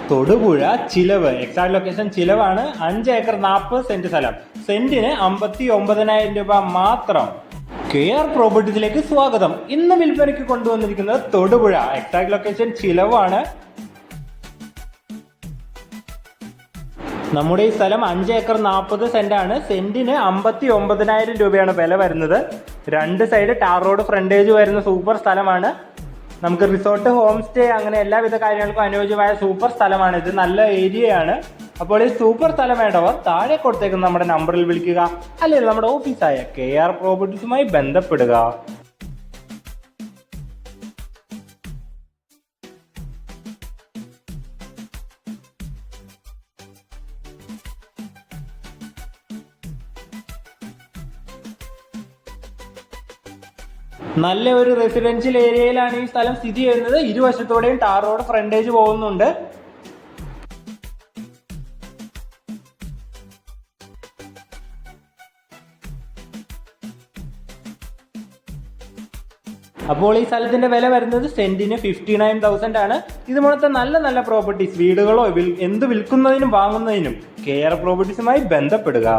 തൊടുപുഴ ചിലവ്, exact location ചിലവാണ്. 5 acre 40 saint സ്ഥലം, സെന്റിന് 59,000 രൂപ മാത്രം. KR പ്രോപ്പർട്ടീസിലേക്ക് സ്വാഗതം. ഇന്ന് വിൽപ്പനയ്ക്ക് കൊണ്ടുവന്നിരിക്കുന്നത് തൊടുപുഴ, എക്സാക്ട് ലൊക്കേഷൻ ചിലവാണ്. നമ്മുടെ ഈ സ്ഥലം 5 ഏക്കർ 40 സെന്റ് ആണ്, സെന്റിന് 59,000 രൂപയാണ് വില വരുന്നത്. 2 സൈഡ് ടാർ റോഡ് ഫ്രണ്ടേജ് വരുന്ന സൂപ്പർ സ്ഥലമാണ്. നമുക്ക് റിസോർട്ട്, ഹോം സ്റ്റേ അങ്ങനെ എല്ലാവിധ കാര്യങ്ങൾക്കും അനുയോജ്യമായ സൂപ്പർ സ്ഥലമാണ് ഇത്. നല്ല ഏരിയയാണ്. അപ്പോൾ ഈ സൂപ്പർ സ്ഥലം വേണ്ടവർ താഴെ കൊടുത്തേക്കുന്ന നമ്മുടെ നമ്പറിൽ വിളിക്കുക, അല്ലെങ്കിൽ നമ്മുടെ ഓഫീസായ KR പ്രോപ്പർട്ടീസുമായി ബന്ധപ്പെടുക. നല്ല ഒരു റെസിഡൻഷ്യൽ ഏരിയയിലാണ് ഈ സ്ഥലം സ്ഥിതി ചെയ്യുന്നത്. ഇരുവശത്തോടെയും ടാർ റോഡ് ഫ്രണ്ടേജ് പോകുന്നുണ്ട്. അപ്പോൾ ഈ സ്ഥലത്തിന്റെ വില വരുന്നത് സെന്റിന് 59,000 ആണ്. ഇതുപോലത്തെ നല്ല നല്ല പ്രോപ്പർട്ടീസ്, വീടുകളോ എന്ത് വിൽക്കുന്നതിനും വാങ്ങുന്നതിനും KR പ്രോപ്പർട്ടീസുമായി ബന്ധപ്പെടുക.